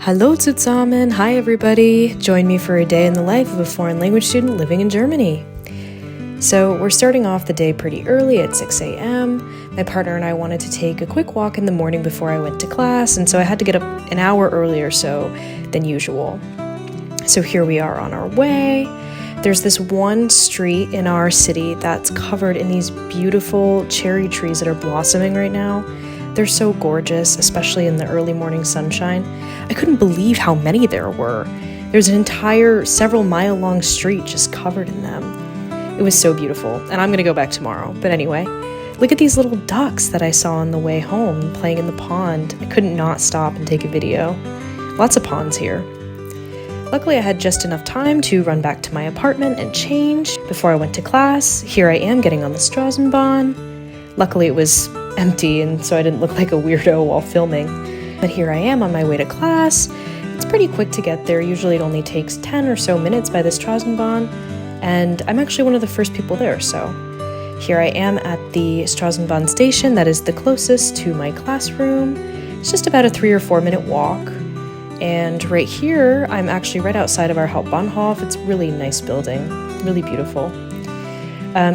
Hallo zusammen, hi everybody. Join me for a day in the life of a foreign language student living in Germany. So we're starting off the day pretty early at 6 a.m. My partner and I wanted to take a quick walk in the morning before I went to class, and so I had to get up an hour earlier than usual. So here we are on our way. There's this one street in our city that's covered in these beautiful cherry trees that are blossoming right now. They're so gorgeous, especially in the early morning sunshine. I couldn't believe how many there were. There's an entire several-mile-long street just covered in them. It was so beautiful, and I'm gonna go back tomorrow. But anyway, look at these little ducks that I saw on the way home playing in the pond. I couldn't not stop and take a video. Lots of ponds here. Luckily, I had just enough time to run back to my apartment and change before I went to class. Here I am getting on the Straßenbahn. Luckily, it was empty, and so I didn't look like a weirdo while filming. But here I am on my way to class. It's pretty quick to get there. Usually it only takes 10 or so minutes by the Straßenbahn, and I'm actually one of the first people there, so here I am at the Straßenbahn station that is the closest to my classroom. It's just about a 3 or 4 minute walk. And right here, I'm actually right outside of our Hauptbahnhof. It's a really nice building, really beautiful.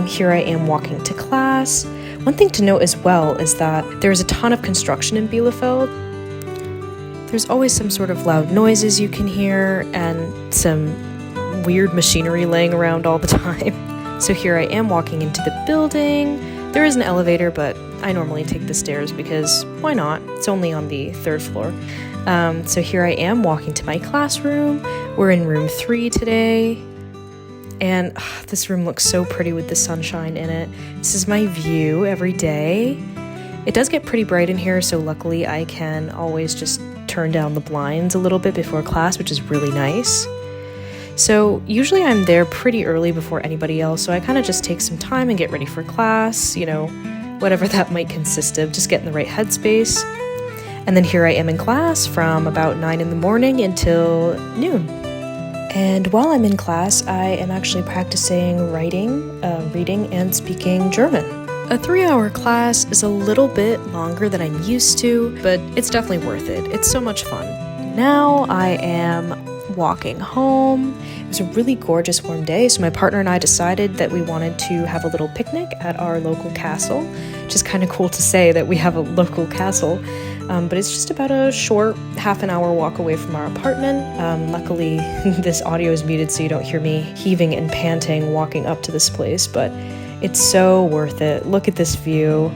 Here I am walking to class. One thing to note as well is that there's a ton of construction in Bielefeld. There's always some sort of loud noises you can hear and some weird machinery laying around all the time. So here I am walking into the building. There is an elevator, but I normally take the stairs because why not? It's only on the 3rd floor. So here I am walking to my classroom. We're in room 3 today. And this room looks so pretty with the sunshine in it. This is my view every day. It does get pretty bright in here, so luckily I can always just turn down the blinds a little bit before class, which is really nice. So usually I'm there pretty early before anybody else, so I kind of just take some time and get ready for class, whatever that might consist of, just get in the right headspace. And then here I am in class from about 9 in the morning until noon. And while I'm in class, I am actually practicing writing, reading, and speaking German. A 3-hour class is a little bit longer than I'm used to, but it's definitely worth it. It's so much fun. Now I am walking home. It was a really gorgeous warm day, so my partner and I decided that we wanted to have a little picnic at our local castle, which is kind of cool to say that we have a local castle. But it's just about a short half an hour walk away from our apartment. Luckily, this audio is muted so you don't hear me heaving and panting walking up to this place, but it's so worth it. Look at this view.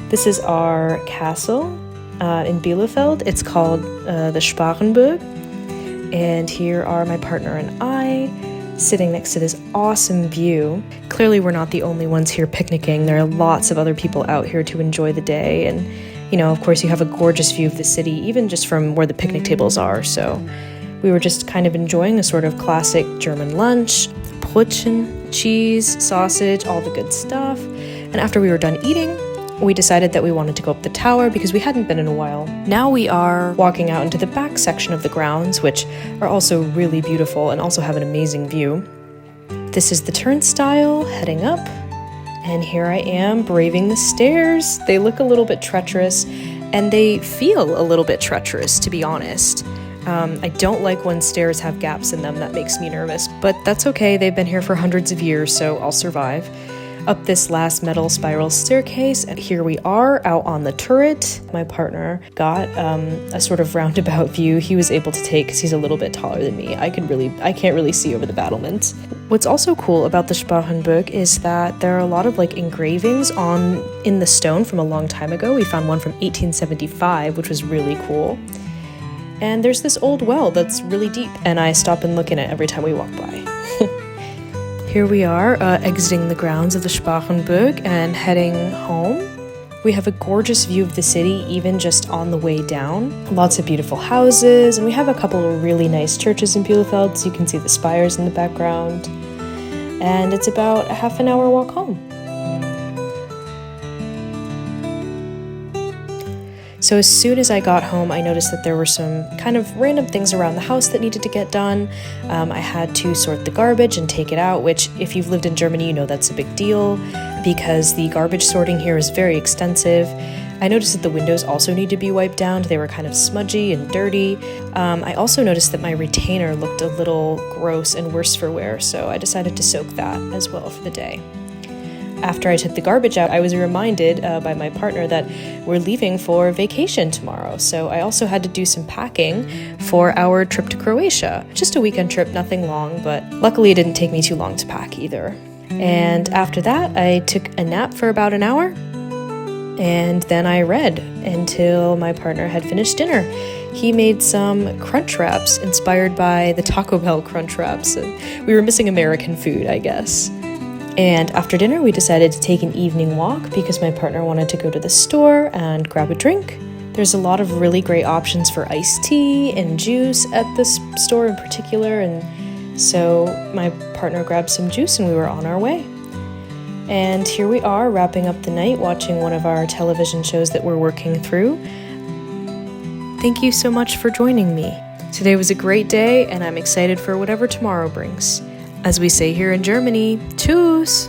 This is our castle in Bielefeld. It's called the Sparenburg. And here are my partner and I sitting next to this awesome view. Clearly, we're not the only ones here picnicking. There are lots of other people out here to enjoy the day, and of course, you have a gorgeous view of the city, even just from where the picnic tables are. So we were just kind of enjoying a sort of classic German lunch, Brötchen, cheese, sausage, all the good stuff. And after we were done eating, we decided that we wanted to go up the tower because we hadn't been in a while. Now we are walking out into the back section of the grounds, which are also really beautiful and also have an amazing view. This is the turnstile heading up. And here I am braving the stairs. They look a little bit treacherous, and they feel a little bit treacherous, to be honest. I don't like when stairs have gaps in them. That makes me nervous, but that's okay. They've been here for hundreds of years, so I'll survive. Up this last metal spiral staircase, and here we are out on the turret. My partner got a sort of roundabout view he was able to take because he's a little bit taller than me. I can't really see over the battlements. What's also cool about the Sparenburg is that there are a lot of engravings in the stone from a long time ago. We found one from 1875, which was really cool. And there's this old well that's really deep, and I stop and look in it every time we walk by. Here we are, exiting the grounds of the Sparenburg and heading home. We have a gorgeous view of the city, even just on the way down. Lots of beautiful houses, and we have a couple of really nice churches in Bielefeld, so you can see the spires in the background. And it's about a half an hour walk home. So as soon as I got home, I noticed that there were some kind of random things around the house that needed to get done. I had to sort the garbage and take it out, which if you've lived in Germany, you know that's a big deal because the garbage sorting here is very extensive. I noticed that the windows also need to be wiped down. They were kind of smudgy and dirty. I also noticed that my retainer looked a little gross and worse for wear, so I decided to soak that as well for the day. After I took the garbage out, I was reminded by my partner that we're leaving for vacation tomorrow, so I also had to do some packing for our trip to Croatia. Just a weekend trip, nothing long, but luckily it didn't take me too long to pack either. And after that, I took a nap for about an hour, and then I read until my partner had finished dinner. He made some crunch wraps inspired by the Taco Bell crunch wraps. We were missing American food, I guess. And after dinner, we decided to take an evening walk because my partner wanted to go to the store and grab a drink. There's a lot of really great options for iced tea and juice at this store in particular, and so my partner grabbed some juice and we were on our way. And here we are, wrapping up the night, watching one of our television shows that we're working through. Thank you so much for joining me. Today was a great day, and I'm excited for whatever tomorrow brings. As we say here in Germany, tschüss!